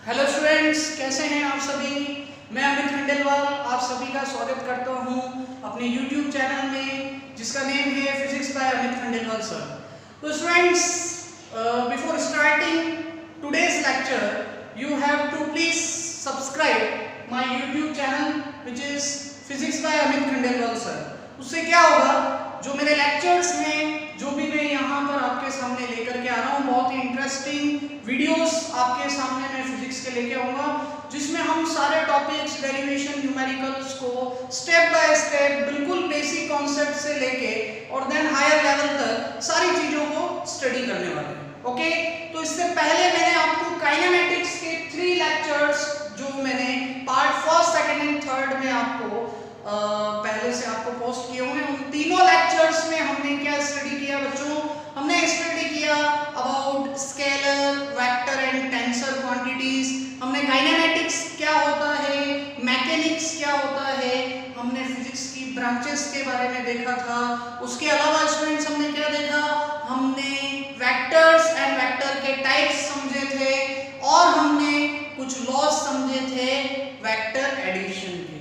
Hello students, कैसे हैं आप सभी। मैं अमित खंडेलवाल आप सभी का स्वागत करता हूं अपने YouTube चैनल में जिसका नेम है physics by Amit Khandelwal sir. तो students, before starting today's lecture you have to please subscribe my YouTube channel which is physics by Amit Khandelwal sir. उससे क्या होगा, जो मेरे लेक्चर्स हैं, जो भी मैं यहाँ पर आपके सामने लेकर के आ रहा हूँ, बहुत ही इंटरेस्टिंग वीडियोस आपके सामने मैं फिजिक्स के लेके आऊँगा, जिसमें हम सारे टॉपिक्स, डेरिवेशन, न्यूमेरिकल्स को स्टेप बाय स्टेप बिल्कुल बेसिक कॉन्सेप्ट से लेके और देन हायर लेवल तक सारी चीज़ों को स्टडी करने वाले हैं। ओके, तो इससे पहले मैंने आपको काइनेमेटिक्स के 3 लेक्चर्स जो मैंने part first, second and third में आपको पहले से आपको पोस्ट किए हुए, उन तीनों लेक्चर्स में हमने क्या स्टडी किया बच्चों? हमने स्टडी किया about scalar, vector and tensor quantities. हमने काइनेमेटिक्स क्या होता है, मैकेनिक्स क्या होता है, हमने फिजिक्स की ब्रांचेस के बारे में देखा था। उसके अलावा स्टूडेंट्स हमने क्या देखा? हमने वेक्टर्स एंड वेक्टर के टाइप्स समझे थे और हमने कुछ लॉज समझे थे वेक्टर एडिशन के।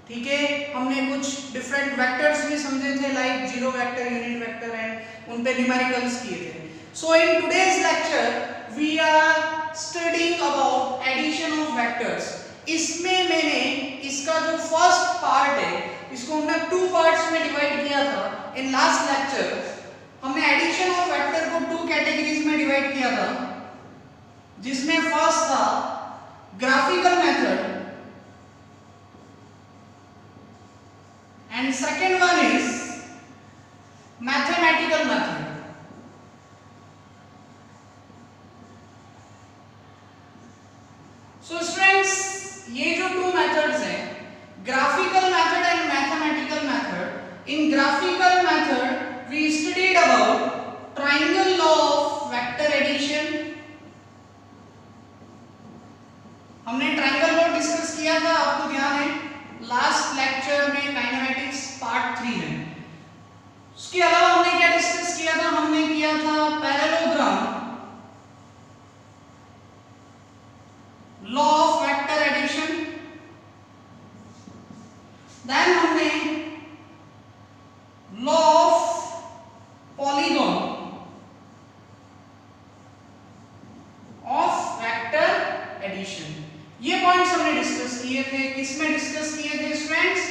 ठीक है, हमने कुछ डिफरेंट वेक्टर्स भी समझे थे like zero vector, unit vector and उन पे न्यूमेरिकल्स किए थे। So in today's lecture we are studying about addition of vectors. इसमें मैंने इसका जो फर्स्ट पार्ट है इसको हमने 2 पार्ट्स में डिवाइड किया था। इन लास्ट लेक्चर हमने एडिशन ऑफ वेक्टर को 2 कैटेगरीज में डिवाइड किया था, जिसमें फर्स्ट था graphical method and second one is mathematical method. So students, ये जो 2 methods हैं, graphical method and mathematical method. In graphical method we studied about triangle law of vector addition. हमने ट्रायंगल लॉ डिस्कस किया था, आपको ध्यान है लास्ट लेक्चर में काइनेमेटिक्स पार्ट 3 में। उसके अलावा हमने क्या डिस्कस किया था? हमने किया था parallelogram, law of vector addition, then हमने law of polygon of vector addition. ये पॉइंट्स हमने डिस्कस किए थे। किसमें डिस्कस किए थे students?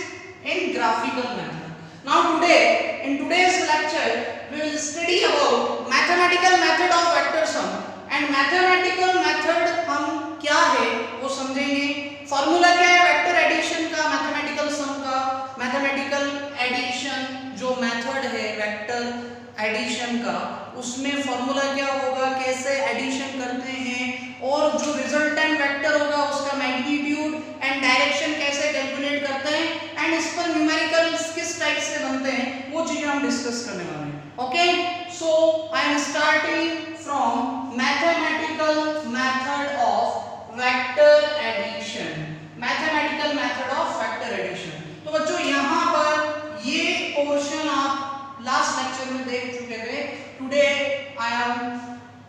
In graphical method. Now today in today's lecture we will study about mathematical method of vector sum. And mathematical method हम क्या है वो समझेंगे। फार्मूला क्या है वेक्टर एडिशन का, मैथमेटिकल सम का। मैथमेटिकल एडिशन जो मेथड है वेक्टर एडिशन का, उसमें फार्मूला क्या होगा, कैसे एडिशन करते हैं, और जो रिजल्टेंट वेक्टर होगा उसका मैग्नीट्यूड एंड डायरेक्शन कैसे कैलकुलेट करते हैं, एंड इस पर न्यूमेरिकल्स किस टाइप से बनते हैं, वो चीजें हम डिस्कस करने वाले हैं। Okay, so I am starting from mathematical method of vector addition. Mathematical method of vector addition. तो बच्चों यहाँ पर ये पोर्शन आप लास्ट लेक्चर में देख चुके थे। Today I am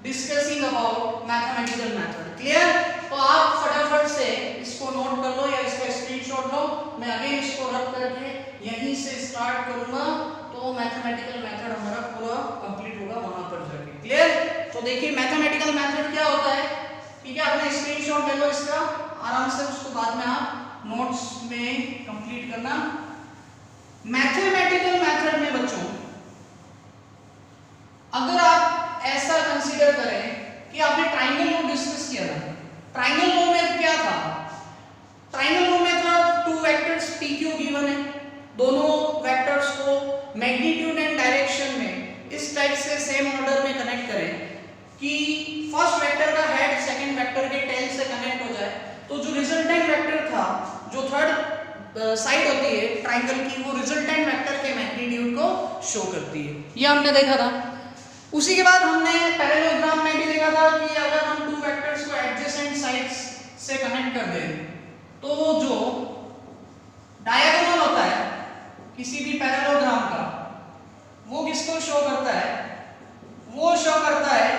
discussing about mathematical method. Clear? तो आप फटाफट से इसको नोट कर लो या इसका स्क्रीनशॉट लो। मैं अगेन इसको रख करके यहीं से स्टार्ट करूंगा, तो मैथमेटिकल मेथड हमारा पूरा कंप्लीट होगा वहां पर जाके। क्लियर? तो देखिए मैथमेटिकल मेथड क्या होता है। ठीक है, आपने स्क्रीनशॉट ले लो इसका, आराम से उसको बाद में आप नोट्स में कंप्लीट करना। मैथमेटिकल मेथड में बच्चों अगर आप ऐसा कंसीडर करें कि आपने ट्रायंगल लॉ डिस्कस किया था। ट्रायंगल लॉ में क्या था? ट्रायंगल लॉ में था 2 वेक्टर्स PQ गिवन है, दोनों वेक्टर्स को मैग्नीट्यूड एंड डायरेक्शन में इस टाइप से सेम ऑर्डर में कनेक्ट करें कि फर्स्ट वेक्टर का हेड सेकंड वेक्टर के टेल से कनेक्ट हो जाए, तो जो रिजल्टेंट वेक्टर था, जो थर्ड साइड होती है ट्रायंगल की, वो रिजल्टेंट वेक्टर के मैग्नीट्यूड को शो करती है। ये हमने देखा था। उसी के बाद हमने पैरेललोग्राम में भी देखा था कि अगर हम 2 वेक्टर्स को एडजेसेंट साइड्स से कनेक्ट कर दें, तो जो डायगोनल होता है किसी भी पैरेललोग्राम का, वो किसको शो करता है? वो शो करता है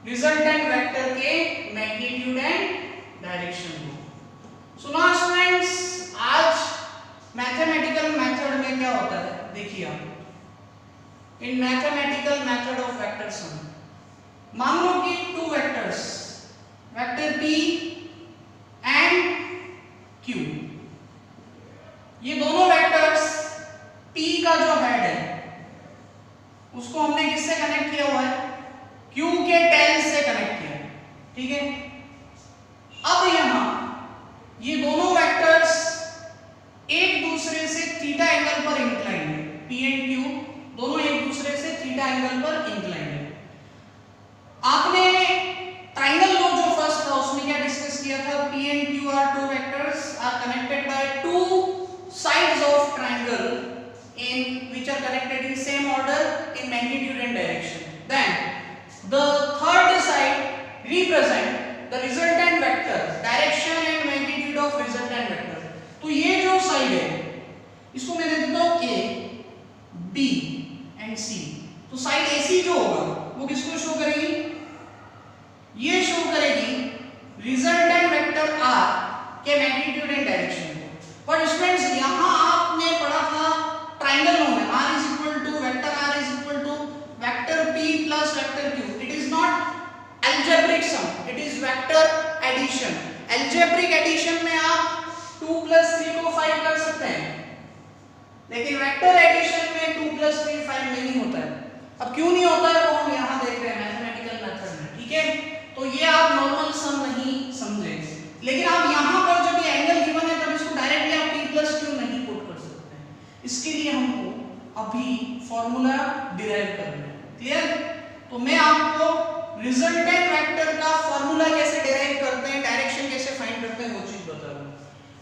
रिजल्टेंट वेक्टर के मैग्नीट्यूड एंड डायरेक्शन को। सो नाउ स्टूडेंट्स, आज मैथमेटिकल मेथड में क्या होता है देखिए आप। इन मैथमेटिकल मेथड ऑफ वेक्टर सम, मान लो कि two vectors, vector p and q, ये दोनों वेक्टर्स p का जो हेड है उसको हमने किससे कनेक्ट किया हुआ है, q के टेल से कनेक्ट किया है, ठीक है। अब यहां ये दोनों वेक्टर्स एक दूसरे से थीटा एंगल पर इंक्लाइंड है, p एंड q दोनों एक दूसरे से थीटा एंगल पर इंक्लाइंड है। आपने ट्राइंगल लॉ जो फर्स्ट था उसमें क्या डिस्कस किया था, p and q are two vectors are connected by two sides of triangle in which are connected in same order in magnitude and direction. Then the third side represent the resultant vector, direction and magnitude of resultant vector. तो ये जो side है इसको मैं दे देता हूँ A, B and C। तो side AC जो होगा वो किसको शो करेगी, ये शो करेगी रिजल्टेंट वेक्टर R के मैग्नीट्यूड एंड डायरेक्शन को। पर स्टूडेंट्स यहां आपने पढ़ा था ट्राइंगल लॉ में R is equal to vector R is equal to vector P plus vector Q। It is not algebraic sum, it is vector addition. Algebraic addition में आप 2 plus 3 को 5 कर सकते हैं, लेकिन वेक्टर एडिशन में 2 प्लस 3 5 नहीं होता है। अब क्यों नहीं होता है वो हम यहां देख रहे हैं मैथमेटिकल मेथड में, ठीक है। तो ये आप नॉर्मल सम नहीं समझे, लेकिन आप यहां पर जब ये एंगल गिवन है तब इसको डायरेक्टली आप p प्लस q नहीं पुट कर सकते हैं। इसके लिए हमको अभी फॉर्मूला डिराइव करना है, क्लियर। तो मैं आपको रिजल्टेंट वेक्टर का फॉर्मूला कैसे डिराइव करते हैं, डायरेक्शन कैसे फाइंड करते हैं वो चीज बता रहा हूं,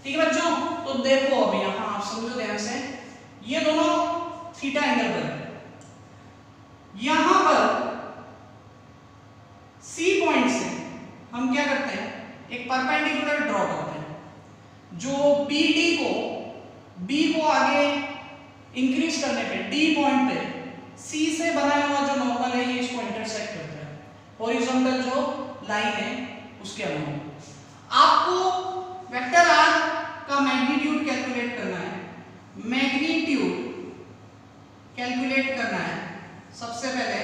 ठीक है बच्चों। तो देखो अभी यहां आप समझो ध्यान से, ये दोनों थीटा एंगल पर है। यहां पर C पॉइंट से हम क्या करते हैं, एक परपेंडिकुलर ड्रॉ करते हैं जो B को आगे इंक्रीज करने पे D पॉइंट पे C से बनाया हुआ जो नॉर्मल है ये इसको इंटरसेक्ट करता है, हॉरिजॉन्टल जो लाइन है उसके अनुरूप। आपको वेक्टर R का मैग्नीट्यूड कैलकुलेट करना है, मैग्नीट्यूड कैलकुलेट करना है सबसे पहले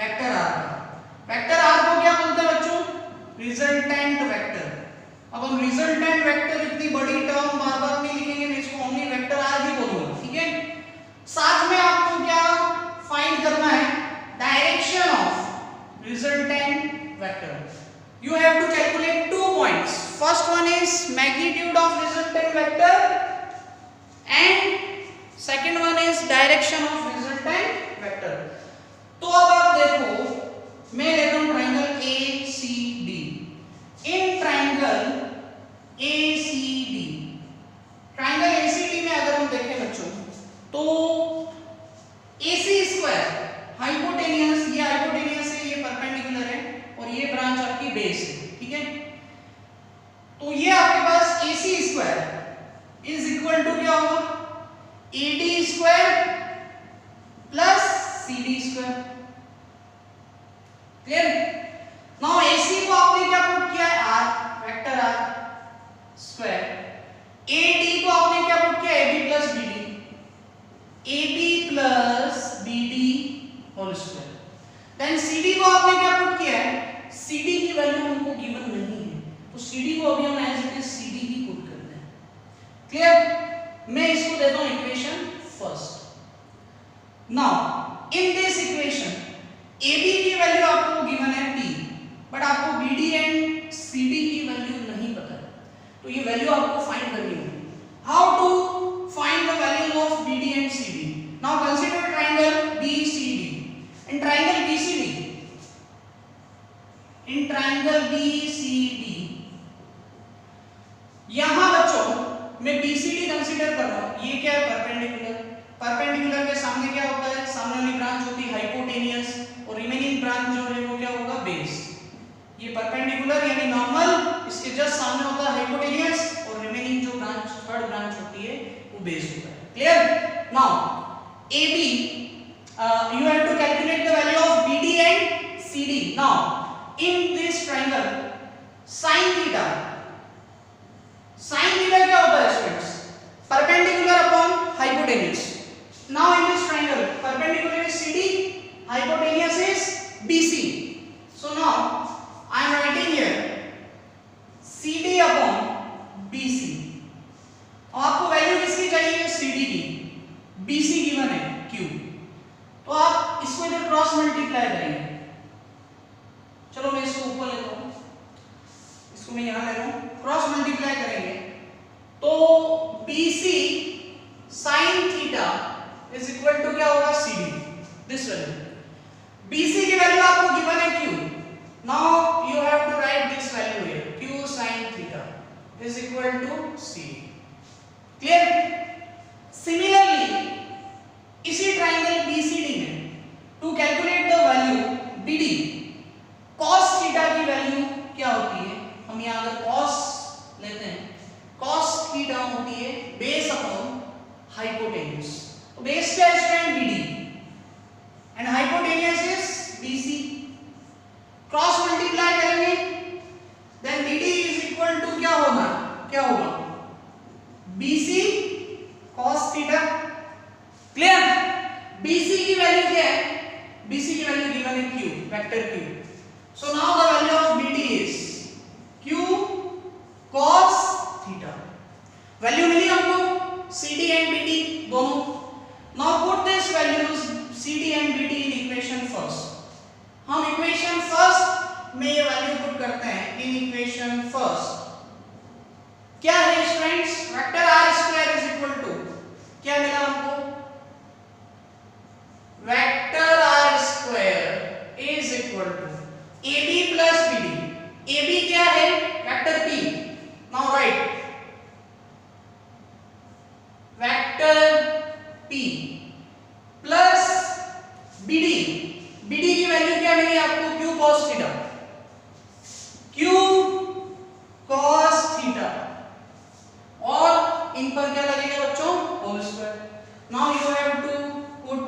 वेक्टर R का। वेक्टर R को क्या बोलते हैं बच्चों, रिजल्टेंट वेक्टर। अब हम रिजल्टेंट वेक्टर इतनी बड़ी टर्म बार बार नहीं लिखेंगे, मैं इसको ओनली वेक्टर R ही बोलूंगा, ठीक है। साथ में आपको क्या फाइंड करना है, direction of resultant vector. You have to calculate 2 points, first one is magnitude of resultant vector and second one is direction of resultant vector. तो अब आप देखो, मैं लेता हूं triangle ACD। In triangle ACD, triangle ACD में अगर हम देखें बच्चों तो AC स्क्वायर हाइपोटेनियस, ये हाइपोटेनियस है, ये परपेंडिकुलर है और ये ब्रांच आपकी बेस है, ठीक है। तो ये आपके पास AC square is equal to क्या होगा, AD square plus CD square, clear. Now AC को आपने क्या पुट किया है, R, vector R square. AD को आपने क्या पुट किया, AB plus BD, AB plus BD whole square. Then CD को आपने क्या पुट किया है, CD की वैल्यू हमको गिवन नहीं है, तो CD को अभी हम एज इट इज CD ही पुट करते हैं, क्लियर। मैं इसको देता हूं equation first. Now in this equation AB की वैल्यू आपको गिवन है P, बट आपको BD एंड CD की वैल्यू नहीं पता है, तो ये वैल्यू आपको फाइंड करनी होगी। How to find the value of BD and CD। Now consider triangle BCD। In triangle BCD, in triangle BCD यहां बच्चों मैं BCD कंसीडर कर रहा हूं, ये क्या है, परपेंडिकुलर। परपेंडिकुलर के सामने क्या होता है, सामने वाली ब्रांच होती है हाइपोटेनियस और रिमेनिंग ब्रांच जो है वो क्या होगा, बेस। ये परपेंडिकुलर यानी नॉर्मल, इसके जस्ट सामने होता है हाइपोटेनियस और रिमेनिंग जो ब्रांच, थर्ड ब्रांच होती है वो बेस होता है, clear. Now AB, you have to calculate the value of BD and CD. Now in this triangle sine theta, sine theta क्या होता है students? Perpendicular upon hypotenuse. Now in this triangle perpendicular is CD, hypotenuse is BC. So now I am writing here CD upon BC. और आपको value किसकी चाहिए? CD की. BC given है Q, तो आप इसको इधर क्रॉस मल्टीप्लाई करेंगे. चलो मैं इसको ऊपर लेता हूं, इसको मैं यहां ले रहा हूं, क्रॉस मल्टीप्लाई करेंगे तो BC sin theta is equal to क्या होगा? CD. दिस वैल्यू BC की वैल्यू आपको गिवन है Q. Now you have to write this value here, Q sin theta is equal to CD. Clear? Similarly इसी triangle BCD में to calculate the value BD, cos theta की value क्या होती है? हम यहां अगर cos लेते हैं, cos थीटा होती है बेस अपॉन हाइपोटेन्यूज. तो बेस क्या है student? BD and hypotenuse is BC. Cross multiply करेंगे then BD is equal to क्या होगा? क्या होगा? BC cos theta. Clear? BC की वैल्यू क्या है? BC की वैल्यू गिवन है Q, vector Q. So now the value of BD is Q cos theta. Value मिली हमको CD and BD दोनों. Now put this values CD and BD in equation first. हम equation first में ये value put करते हैं in equation first. क्या है students? Vector r square is equal to क्या मिला हमको? Vector r square is equal to AB plus BD. AB क्या है? Vector P. Now write vector P plus BD. BD की वैल्यू क्या मिली आपको? Q cos theta. Q cos theta और इन पर क्या लगेगा बच्चों? Whole square. Now you have to put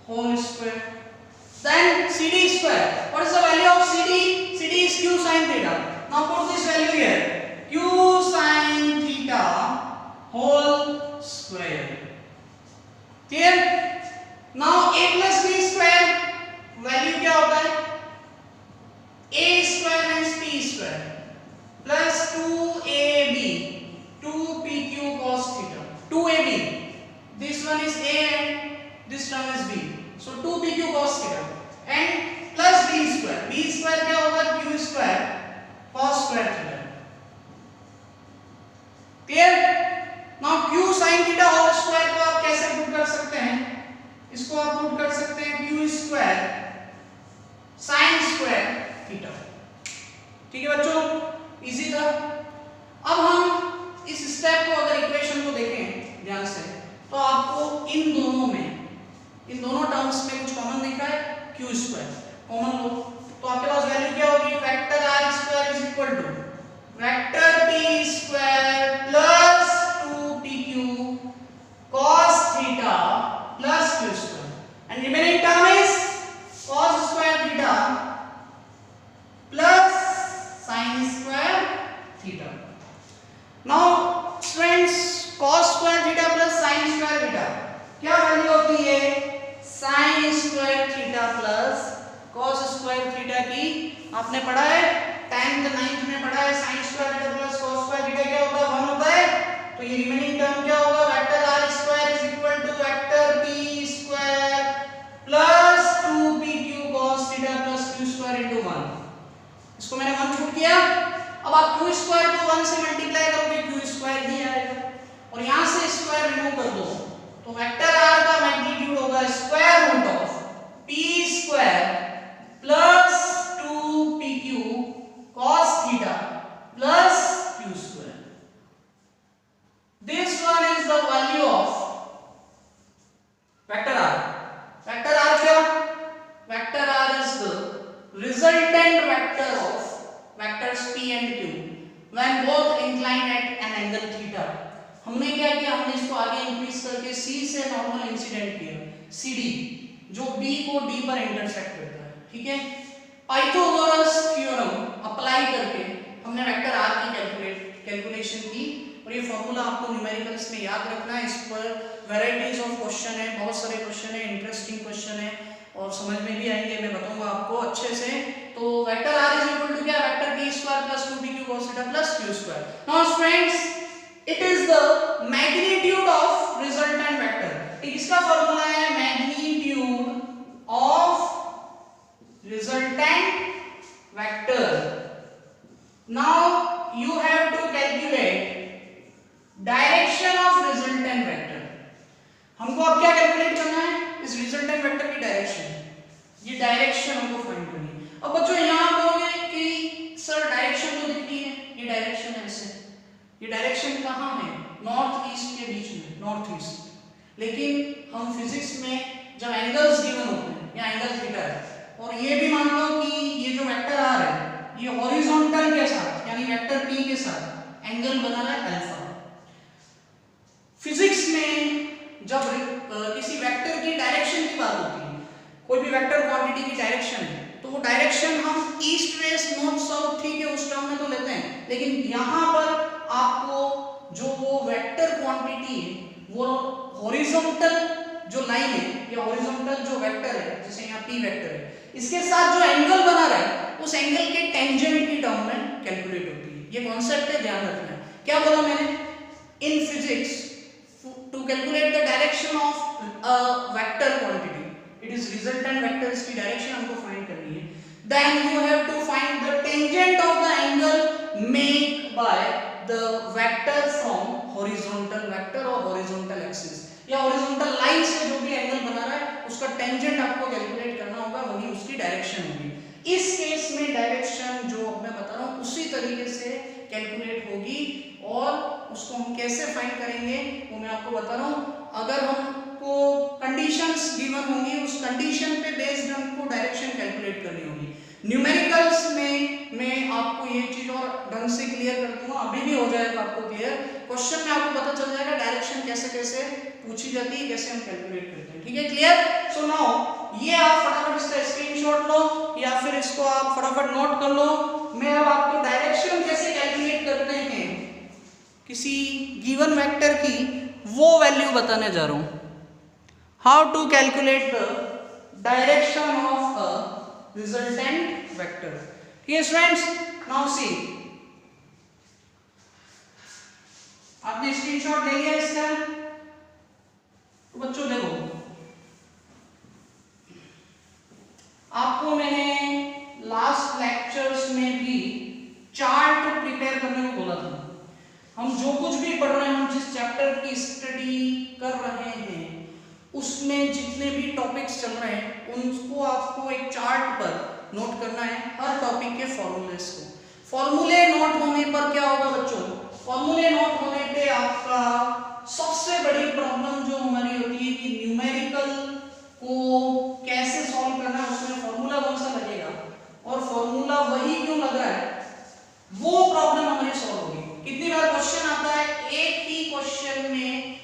whole square. Then CD square. What is the value of CD? CD is Q sin theta. Now put this value here. Q sin theta whole square. Clear? Now A plus B square value क्या होता है? A square minus P square plus 2AB 2PQ cos theta. 2AB. This one is A and this term is B. So 2PQ cos theta and plus B square. B square क्या होगा? Q square cos square theta. Clear? Now Q sin theta whole square को आप कैसे put कर सकते हैं? इसको आप पुट कर सकते हैं Q square sin square theta. ठीक है बच्चों? इजी था. अब हम इस स्टेप को अगर इक्वेशन को देखें ध्यान से तो आपको इन दोनों टर्म्स में कुछ कॉमन दिखा है? Q स्क्वायर कॉमन लो तो आपके पास वैल्यू क्या होगी? Vector r square is equal to vector p square plus 2pq cos theta plus q square and remaining term is cos square theta plus sin square theta. Now students cos square theta plus sin square theta क्या value होती है? sin square theta plus cos square theta की आपने पढ़ा है 10th 9th में पढ़ा है. sin square theta plus cos square theta क्या होता है? 1 होता है. तो ये रिमेनिंग टर्म क्या होगा? Vector r square is equal to vector p square plus 2pq cos theta plus q square into 1. इसको मैंने 1 पुट किया. अब आप q स्क्वायर को 1 से मल्टीप्लाई करोगे q स्क्वायर ही आएगा और यहां से स्क्वायर रिमूव कर दो तो वेक्टर r का मैग्नीट्यूड होगा square root of p square plus 2pq cos theta plus q square. This one is the value of vector r. Vector r क्या? Vector r is the resultant vector of vectors p and q when both inclined at an angle theta. हमने क्या किया? हमने इसको आगे increase करके C से normal incident किया CD जो B को D पर इंटरसेक्ट करता है. ठीक है? पाइथागोरस थ्योरम अप्लाई करके हमने याद रखना है। इस पर वैरायटीज ऑफ क्वेश्चन है, बहुत सारे क्वेश्चन है, इंटरेस्टिंग क्वेश्चन है और समझ में भी आएंगे, मैं बताऊंगा आपको अच्छे से। तो vector r is equal to क्या, vector p square plus 2pq cos theta plus q square. Now friends it is the magnitude of resultant vector. इसका फॉर्मूला है magnitude of resultant vector. Now you have to calculate direction of resultant vector. हमको अब क्या calculate करना है, इस resultant vector की direction, ये डायरेक्शन हमको फाइंड करनी है। अब बच्चों यहां बोलोगे कि सर डायरेक्शन तो दिखती है, ये डायरेक्शन है ऐसे, ये डायरेक्शन कहां है, नॉर्थ ईस्ट के बीच में, नॉर्थ ईस्ट। लेकिन हम फिजिक्स में जब एंगल्स गिवन होते हैं, या एंगल थीटा है, और ये भी मान लो कि ये जो वेक्टर r है ये हॉरिजॉन्टल के साथ यानी वेक्टर p के साथ एंगल बना रहा है अल्फा। फिजिक्स में जब किसी वेक्टर की डायरेक्शन की बात होती है, कोई भी वेक्टर क्वांटिटी की डायरेक्शन है, तो वो डायरेक्शन हम ईस्ट वेस्ट नॉर्थ साउथ ठीक है उस टर्म में तो लेते हैं, लेकिन यहाँ पर आपको जो वो वेक्टर क्वांटिटी है वो हॉरिजॉन्टल जो लाइन है या हॉरिजॉन्टल जो वेक्टर है, जैसे यहाँ p वेक्टर है, इसके साथ जो एंगल बना रहा है उस एंगल के टेंजेंट की टर्म में कैलकुलेट होती है। ये कॉन्सेप्ट है, ध्यान रखना है। क्या बोला मैंने, in physics to calculate the direction of a vector quantity, it is resultant vector, इसकी डायरेक्शन हमको फाइंड करनी है। Then you have to find the tangent of the angle made by the vector from horizontal vector or horizontal axis, या horizontal line से जो भी angle बना रहा है उसका टेंजेंट आपको कैलकुलेट करना होगा, वही उसकी डायरेक्शन होगी। इस केस में डायरेक्शन जो मैं बता रहा हूँ उसी तरीके से कैलकुलेट होगी, और उसको हम कैसे फाइंड करेंगे वो मैं आपको बता रहा हूँ। अगर हमको कंडीशंस गिवन होंगी, उस कंडीशन पे बेस्ड हमको डायरेक्शन कैलकुलेट करनी होगी। न्यूमेरिकल्स में मैं आपको ये चीज और ढंग से क्लियर कर दूंगा, अभी भी हो जाएगा आपको क्लियर। क्वेश्चन में आपको पता चल जाएगा डायरेक्शन कैसे कैसे पूछी जाती है, कैसे हम कैलकुलेट करते हैं, ठीक है, क्लियर। सो नाउ ये आप फटाफट इसका स्क्रीनशॉट लो या फिर इसको आप फटाफट नोट कर लो। मैं अब आपको डायरेक्शन कैसे कैलकुलेट करते हैं किसी गिवन वेक्टर की वो वैल्यू बताने जा रहा हूं। How to calculate the direction of a resultant vector. ठीक है स्टूडेंट्स, नाउ सी, आपने स्क्रीनशॉट ले लिया इसका, तो बच्चों देखो आपको मैंने लास्ट लेक्चर्स में भी चार्ट प्रिपेयर करने को बोला था। हम जो कुछ भी पढ़ रहे हैं, हम जिस चैप्टर की स्टडी कर रहे हैं उसमें जितने भी टॉपिक्स चल रहे हैं उनको आपको एक चार्ट पर नोट करना है, हर टॉपिक के फॉर्मूलेस को। फॉर्मूले नोट होने पर क्या होगा बच्चों, फॉर्मूले नोट होने पे आपका सबसे बड़ी प्रॉब्लम जो हमारी होती है कि न्यूमेरिकल को कैसे सॉल्व करना है, उसमें फॉर्मूला कौन सा लगेगा और फॉर्मूला वही क्यों लग रहा है, वो प्रॉब्लम हमारी सॉल्व होगी। कितनी बार क्वेश्चन आता है, एक ही क्वेश्चन में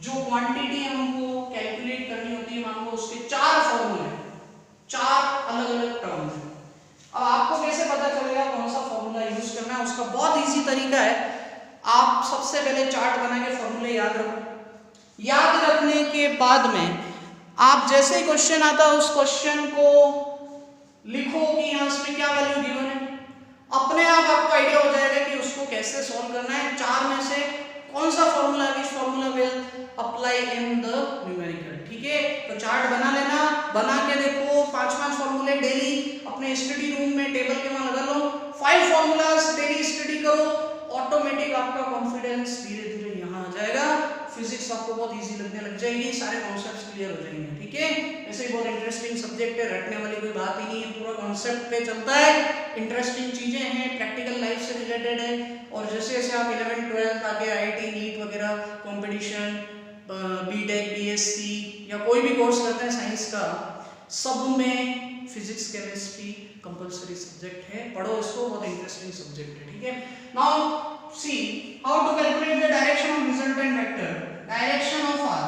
जो क्वांटिटी हमको कैलकुलेट करनी होती है, मान लो उसके 4 फॉर्मूले, 4 अलग अलग टर्म है। अब आपको कैसे पता चलेगा कौन सा फॉर्मूला यूज करना है, उसका बहुत इजी तरीका है। आप सबसे पहले चार्ट बना के फॉर्मूले याद रखो। याद रखने के बाद में आप जैसे ही क्वेश्चन आता है उस क्वेश्चन को लिखो कि यहाँ इसमें क्या वैल्यू गिवन है, अपने आप आपको आइडिया हो जाएगा कि उसको कैसे सॉल्व करना है। 4 में से कौन सा formula, which formula will apply in the numerical. ठीक है, तो चार्ट बना लेना, बना के देखो 5-5 फॉर्मूले डेली अपने स्टडी रूम में टेबल के वहां लगा लो, 5 फॉर्मूलाज डेली स्टडी करो, ऑटोमेटिक आपका कॉन्फिडेंस धीरे धीरे यहाँ आ जाएगा, फिजिक्स आपको बहुत इजी लगने लग जाएगी, सारे कॉन्सेप्ट्स क्लियर हो जाएंगे। ठीक है, ऐसे ही बहुत इंटरेस्टिंग सब्जेक्ट है, रटने वाली कोई बात ही नहीं है, पूरा कॉन्सेप्ट पे चलता है, इंटरेस्टिंग चीजें हैं, प्रैक्टिकल लाइफ से रिलेटेड है। और जैसे जैसे आप 11th 12th आगे IIT नीट वगैरह कंपटीशन, बीटेक बीएससी या कोई भी कोर्स करते हैं साइंस का, सब में फिजिक्स केमिस्ट्री कंपलसरी सब्जेक्ट है, पढ़ो इसको, बहुत इंटरेस्टिंग सब्जेक्ट है। ठीक है, now see how to calculate the direction of resultant vector, direction of r।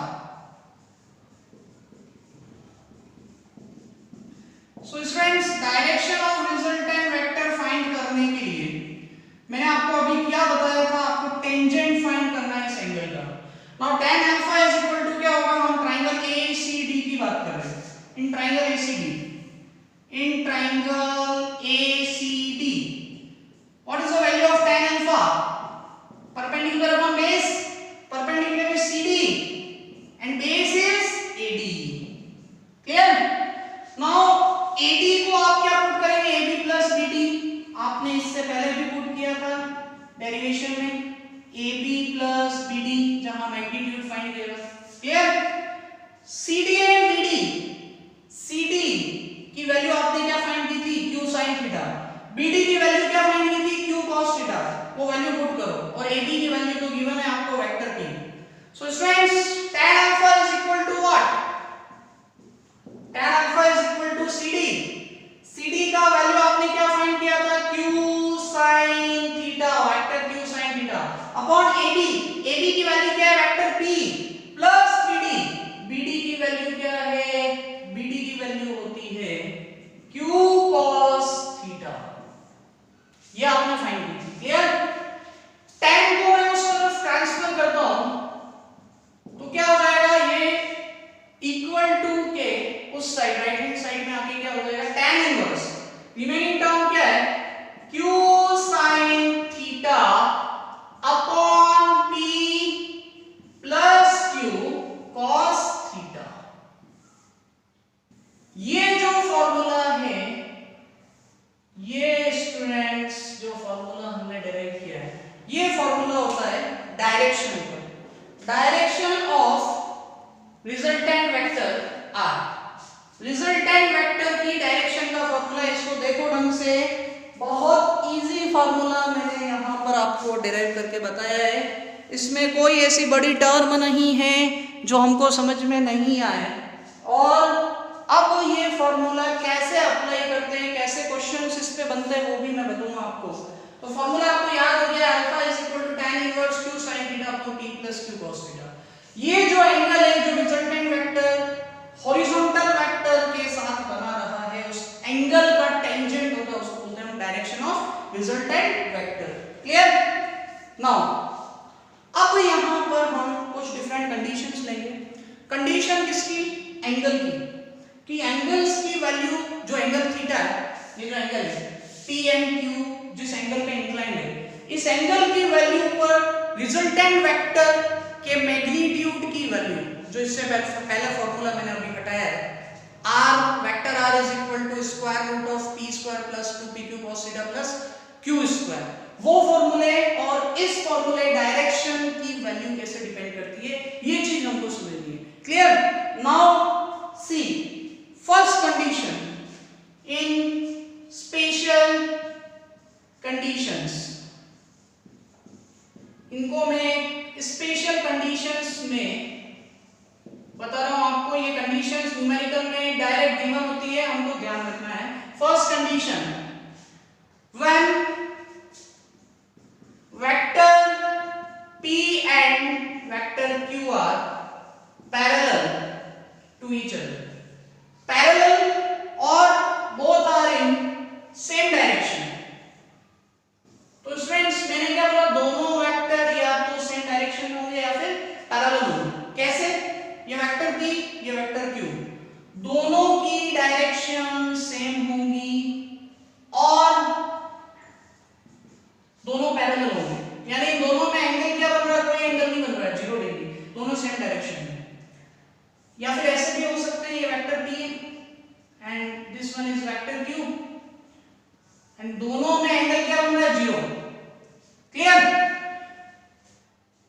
So students, direction of resultant vector find करने के लिए मैंने आपको अभी क्या बताया था, आपको टेंजेंट फाइंड करना है इस एंगल का। डेरिवेशन में AB प्लस BD जहां मैग्नीट्यूड फाइंड करेगा। Clear? CD and BD, CD की वैल्यू आपने क्या फाइंड की थी? Q sin theta. BD की वैल्यू क्या फाइंड की थी? Q cos theta. वो वैल्यू पुट करो और AB की वैल्यू तो गिवन है आपको vector P। So students tan alpha is equal to what? tan alpha is equal to CD। CD का वैल्यू आपने क्या फाइंड किया था? Q sin theta, vector Q sin theta upon AB। AB की value क्या है? Vector P plus BD। BD की value क्या है? BD की वैल्यू होती है Q cos थीटा। ये आपने फाइंड की थी। क्लियर? tan को मैं उस तरफ ट्रांसफर करता हूं तो क्या हो जाएगा? ये इक्वल टू के उस साइड राइट हैंड साइड में आके क्या हो जाएगा? tan inverse. रिमेनिंग टर्म क्या है? Q sin theta upon P plus Q cos theta. ये जो फॉर्मूला है, ये स्टूडेंट्स जो फॉर्मूला हमने डेराइव किया है, ये फॉर्मूला होता है डायरेक्शन का। Direction of resultant vector R। Resultant vector की डायरेक्शन का फॉर्मूला, इसको देखो ढंग से, बहुत इजी फॉर्मूला मैंने यहाँ पर आपको डेराइव करके बताया है। इसमें कोई ऐसी बड़ी टर्म नहीं है जो हमको समझ में नहीं आए। और अब ये फॉर्मूला कैसे अप्लाई करते हैं, कैसे क्वेश्चंस इस पे बनते हैं, वो भी मैं बताऊंगा आपको। तो फॉर्मूला आपको याद हो गया, alpha is equal to tan inverse Q sin theta upon P plus Q cos theta. ये जो एंगल है, जो रिजल्टेंट वेक्टर हॉरिजॉन्टल वेक्टर के साथ बना रहा है, उस एंगल का टेंजेंट होता है, उसको बोलते हैं हम direction of resultant vector. Clear? Now अब यहां पर हम कुछ डिफरेंट कंडीशंस लेंगे। कंडीशन किसकी? एंगल की, कि एंगल्स की वैल्यू, जो एंगल थीटा है, ये जो एंगल है P एंड Q, जिस एंगल पे इंक्लाइंड है, इस एंगल की वैल्यू पर रिजल्टेंट वेक्टर के मैग्नीट्यूड की वैल्यू, जो इससे पहला फॉर्मूला मैंने अभी बताया है, R vector R is equal to square root of P square plus 2PQ cos theta plus Q square, वो फॉर्मूले और इस फॉर्मूले डायरेक्शन की वैल्यू कैसे डिपेंड करती है, ये चीज हमको समझनी है। Clear? Now see first condition in special conditions, इनको मैं स्पेशल कंडीशंस में बता रहा हूं आपको। ये कंडीशंस न्यूमेरिकल में डायरेक्ट गिवन होती है, हमको ध्यान रखना है। First condition, when vector P and vector Q are parallel to each other, parallel or both are in same direction। तो स्टूडेंट्स मैंने क्या बोला? दोनों वेक्टर या तो सेम डायरेक्शन में होंगे या फिर पैरेलल होंगे। कैसे? ये वेक्टर P, ये वेक्टर Q, दोनों की डायरेक्शन सेम होंगी और दोनों पैरेलल होंगे, यानी इन दोनों में एंगल क्या बन रहा है? कोई एंगल नहीं बन रहा है, 0 डिग्री, दोनों सेम डायरेक्शन में। या फिर ऐसे भी हो सकते हैं, ये vector P and this one is vector Q and दोनों में एंगल क्या बन रहा है? 0। क्लियर?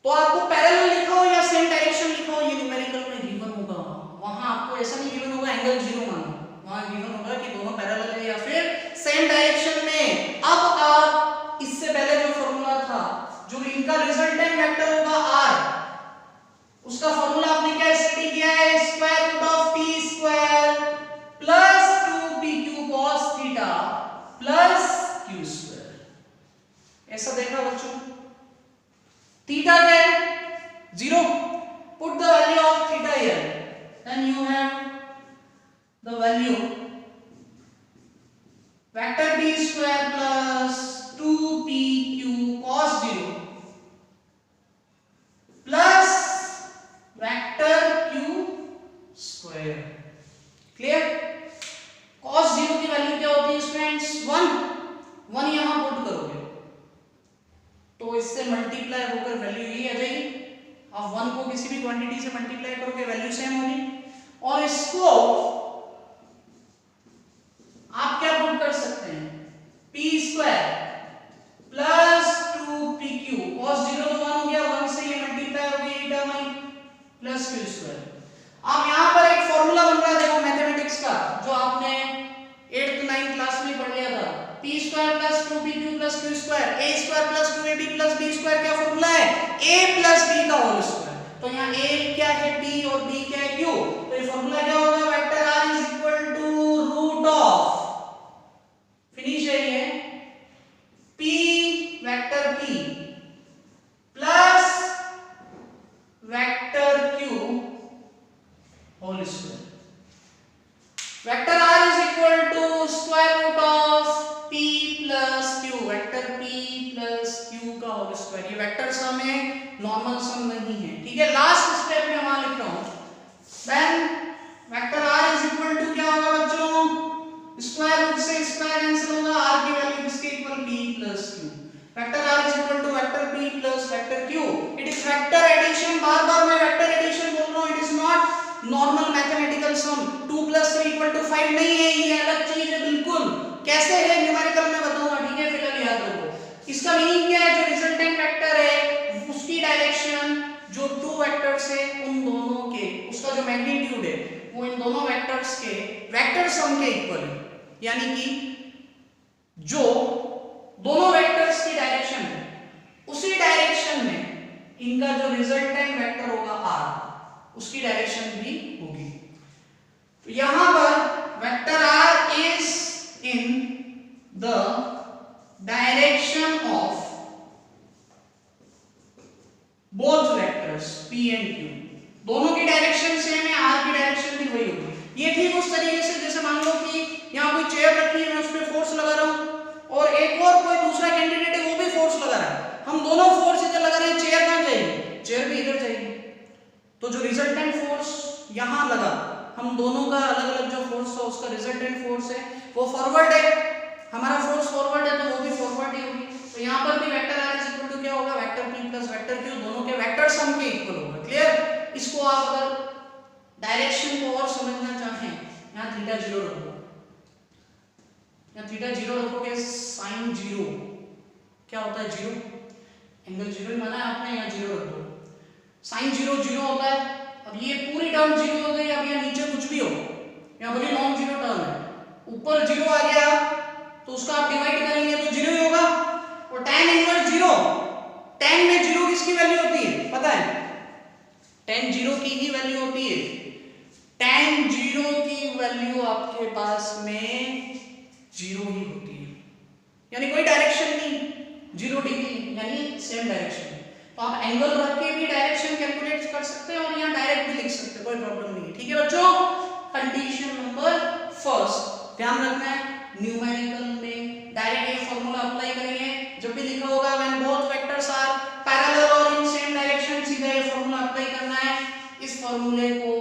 तो आपको पैरेलल लिखा हो या सेम डायरेक्शन लिखा हो, ये न्यूमेरिकल में गिवन होगा। वहां आपको ऐसा नहीं गिवन होगा एंगल 0 मानो, वहां गिवन होगा कि दोनों पैरेलल है या फिर सेम डायरेक्शन में। अब आप इससे पहले जो फॉर्मूला था, जो इनका रिजल्टेंट वेक्टर होगा R, उसका फॉर्मूला आपने क्या स्टडी किया है? Square root of P square plus 2PQ cos theta plus Q square. ऐसा देखा बच्चों? थीटा क्या है? 0। Put the value of theta here, then you have the value vector P square plus 2PQ cos 0 प्लस vector Q square. Clear? cos 0 की value क्या होती है स्टूडेंट्स? 1 यहां पुट करोगे तो इससे मल्टीप्लाई होकर वैल्यू यही आ जाएगी। आप 1 को किसी भी क्वांटिटी से मल्टीप्लाई करोगे, वैल्यू सेम होगी। और इसको आप क्या पुट कर सकते हैं? P square plus 2PQ plus Q square, A square plus 2ab plus B square क्या फॉर्मूला है, a प्लस b का होल स्क्वायर। तो यहाँ a क्या है b और b क्या है q, तो ये फॉर्मूला क्या होगा, vector r is equal to root of, finish है ये, p vector p plus vector q whole square. Vector r is equal to square root of p plus q, vector p plus q का whole square. ये vector sum है, normal सम नहीं है, ठीक है। Last step में वहां लिख रहा हूं, then vector r is equal to क्या होगा बच्चों, स्क्वायर रूट से स्क्वायर कैंसिल होगा, r की वैल्यू किसके equal, p plus q। Vector r is equal to vector p plus vector q। It is vector addition, बार-बार मैं वेक्टर एडिशन बोल रहा हूं, it is not normal mathematical sum. 2 + 3 = 5 नहीं है, ये अलग चीज है बिल्कुल। कैसे है न्यूमेरिकल में बताऊंगा, ठीक है, फिलहाल याद रखो। इसका मीनिंग क्या है, जो रिजल्टेंट वेक्टर है उसकी डायरेक्शन जो 2 वेक्टर्स है उन दोनों के, उसका जो मैग्नीट्यूड है वो इन दोनों वेक्टर्स के वेक्टर सम के इक्वल है। यानी कि जो दोनों वेक्टर्स की डायरेक्शन है उसी डायरेक्शन में इनका जो रिजल्टेंट वेक्टर होगा r, उसकी डायरेक्शन भी होगी। तो यहां पर vector r is in the direction of both vectors p and q, दोनों की डायरेक्शन सेम है, r की डायरेक्शन भी वही होगी। ये ठीक उस तरीके से जैसे मान लो कि यहां कोई चेयर रखी है, मैं उस पर फोर्स लगा रहा हूं और एक और कोई दूसरा कैंडिडेट है वो भी फोर्स लगा रहा है, हम दोनों फोर्स इधर लगा रहे हैं, चेयर कहां जाएगी, चेयर भी इधर जाएगी। तो जो रिजल्टेंट फोर्स यहां लगा, हम दोनों का अलग अलग जो फोर्स था उसका रिजल्टेंट फोर्स है वो फॉरवर्ड है, हमारा फोर्स फॉरवर्ड है तो वो भी फॉरवर्ड ही होगी। तो यहां पर भी vector r is equal to क्या होगा, vector p plus vector q, दोनों के वेक्टर सम के इक्वल होगा। क्लियर। इसको आप अगर डायरेक्शन को और समझना चाहें, यहां थीटा 0 रखो, यहां थीटा 0 रखोगे, साइन 0 क्या होता है, 0, एंगल 0 माना है आपने, यहां 0 रख दो, साइन 0 0 होता है। अब ये पूरी टर्म 0 हो गई, अब यहाँ नीचे कुछ भी हो, यहाँ बोलिए नॉन जीरो टर्म है, ऊपर 0 आ गया तो उसका आप डिवाइड करेंगे तो 0 ही होगा। और tan इनवर्स 0, tan में 0 किसकी वैल्यू होती है पता है, tan 0 की ही वैल्यू होती है, tan 0 की वैल्यू आपके पास में 0 ही होती है, यानी कोई डायरेक्शन नहीं, 0 डिग्री यानी सेम डायरेक्शन। तो आप एंगल रख के भी डायरेक्शन कैलकुलेट कर सकते हैं और यहाँ डायरेक्ट भी लिख सकते हैं, कोई प्रॉब्लम नहीं है, ठीक है बच्चों। कंडीशन नंबर फर्स्ट ध्यान रखना है, न्यूमेरिकल में डायरेक्ट ये फॉर्मूला अप्लाई करेंगे, जब भी लिखा होगा when both vectors are parallel और इन सेम डायरेक्शन, सीधा ये फॉर्मूला अप्लाई करना है। इस फॉर्मूले को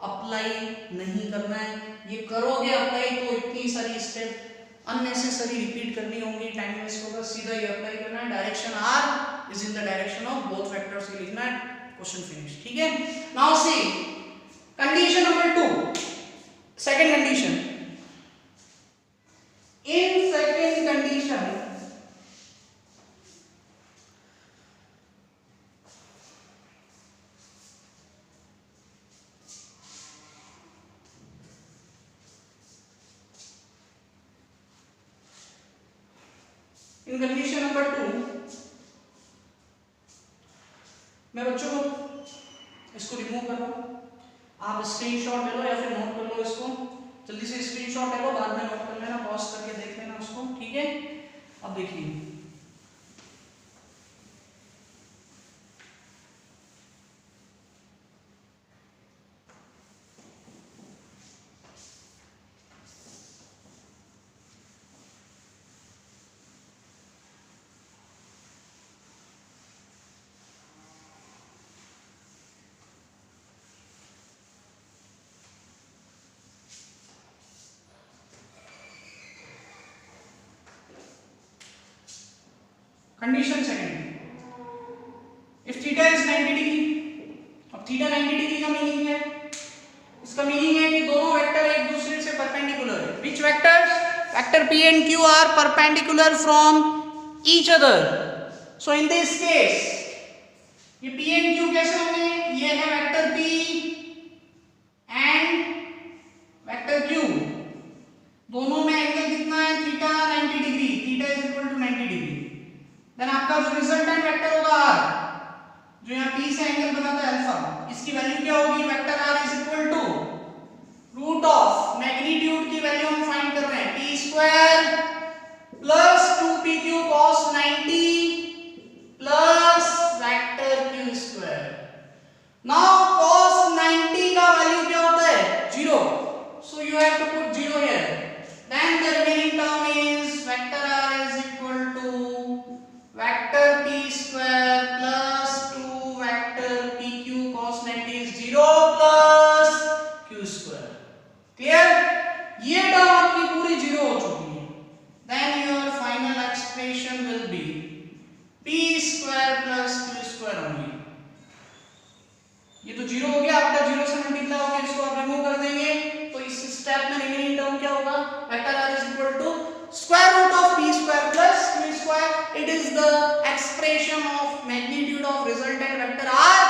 अप्लाई नहीं करना है, ये करोगे अप्लाई तो इतनी सारी स्टेप अननेसेसरी रिपीट करनी होंगी, टाइम वेस्ट होगा, सीधा ये अप्लाई करना है, direction r is in the direction of both vectors, ये लिखना है, क्वेश्चन फिनिश, ठीक है। Now C condition number 2, second condition. In second condition in condition number 2 मैं बच्चों इसको रिमूव कर रहा हूं, आप स्क्रीनशॉट ले लो या फिर नोट कर लो, इसको जल्दी से स्क्रीनशॉट ले लो, बाद में नोट कर लेना, पॉज करके देख लेना उसको, ठीक है। अब देखिए condition second, if theta is 90 degree, अब थीटा 90 डिग्री का मीनिंग है, इसका मीनिंग है कि दोनों वेक्टर एक दूसरे से परपेंडिकुलर है। Which vectors, vector p and q are perpendicular from each other, so in this case ये p and q कैसे होंगे, ये है vector p and vector q, दोनों में एंगल कितना है theta 90 degree, theta is equal to 90 degree. Then आपका जो रिजल्टेंट वेक्टर होगा r, जो यहाँ P से एंगल बना था अल्फा, इसकी वैल्यू क्या होगी? Vector r is equal to root of magnitude की वैल्यू हम फाइंड कर रहे हैं p square plus 2pq cos 90 plus vector q square. Now cos 90 का वैल्यू क्या होता है? 0, so you have to put 0 here. Then the remaining term is vector r is equal to vector p square plus 2 vector pq cos 90 is 0 plus q square. Clear? ये term आपकी पूरी 0 हो चुकी है। Then your final expression will be p square plus q square only. ये तो 0 हो गया, आपका 0 से मल्टीप्लाई होकर इसको आप रिमूव कर देंगे, तो इस स्टेप में रिमेनिंग टर्म क्या होगा? Vector r is equal to square root of p square plus q square. It is the expression of magnitude of resultant vector r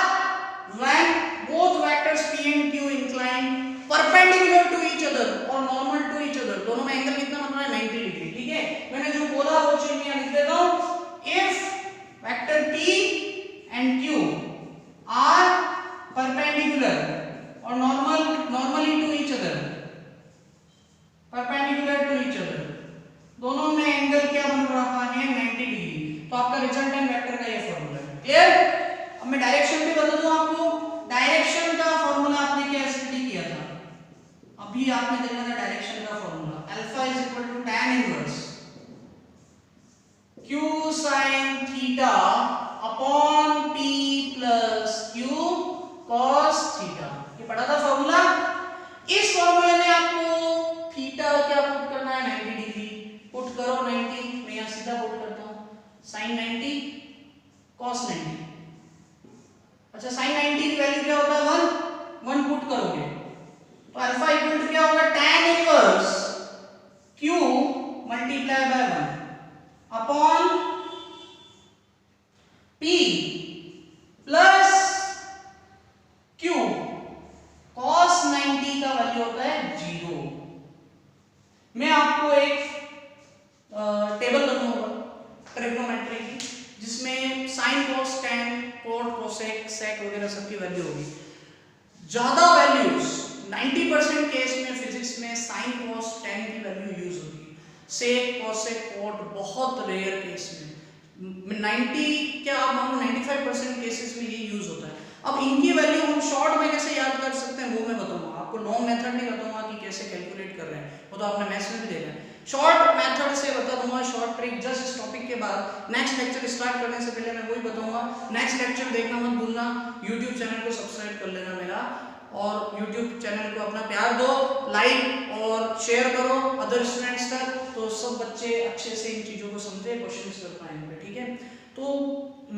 when both vectors p and q incline perpendicular to each other or normal to each other. दोनों में angle कितना बन रहा है? 90 degree. ठीक है, मैंने जो बोला वो चीज यहाँ लिख देता हूँ। If vector p and q are perpendicular or normally to each other, perpendicular to each other, दोनों में एंगल क्या बन रहा है? 90 डिग्री। तो आपका रिजल्टेंट वेक्टर का ये फॉर्मूला है। क्लियर? अब मैं डायरेक्शन भी बता दूं आपको। डायरेक्शन का फॉर्मूला आपने क्या स्टडी किया था? अभी आपने देखा था डायरेक्शन का formula, alpha is equal to tan inverse q sin theta upon p plus q cos theta. ये पढ़ा था फॉर्मूला। इस फॉर्मूले में आपको थीटा क्या पुट करना है? 90 डिग्री पुट करो। 90 मैं यहां सीधा पुट करता हूं, sin 90 cos 90। अच्छा, sin 90 की वैल्यू क्या होता है? 1 पुट करोगे तो अल्फा इक्वल टू क्या होगा? tan inverse q multiply by 1 upon p plus q cos 90 का वैल्यू होता है 0। मैं आपको एक टेबल बनाऊंगा ट्रिग्नोमेट्री की, जिसमें sin cos tan cot cosec sec वगैरह सबकी वैल्यू होगी। ज्यादा वैल्यूज 90% केस में फिजिक्स में sin cos tan की वैल्यू यूज होती है, sec cosec cot बहुत रेयर केस में, 90 क्या आप मानो 95% केसेस में ये यूज होता है। अब इनकी वैल्यू हम शॉर्ट में कैसे याद कर सकते हैं वो मैं बताऊंगा आपको। लॉन्ग मेथड नहीं बताऊंगा कि कैसे कैलकुलेट कर रहे हैं, वो तो आपने मैथ्स में भी देखा है। शॉर्ट मेथड से बता दूंगा, शॉर्ट ट्रिक जस्ट इस टॉपिक के बाद। नेक्स्ट लेक्चर स्टार्ट करने से पहले मैं वही बताऊंगा। नेक्स्ट लेक्चर देखना मत भूलना। यूट्यूब चैनल को सब्सक्राइब कर लेना मेरा, और यूट्यूब चैनल को अपना प्यार दो, लाइक और शेयर करो अदर स्टूडेंट्स तक, तो सब बच्चे अच्छे से इन चीज़ों को समझे, क्वेश्चंस कर पाएंगे। ठीक है, तो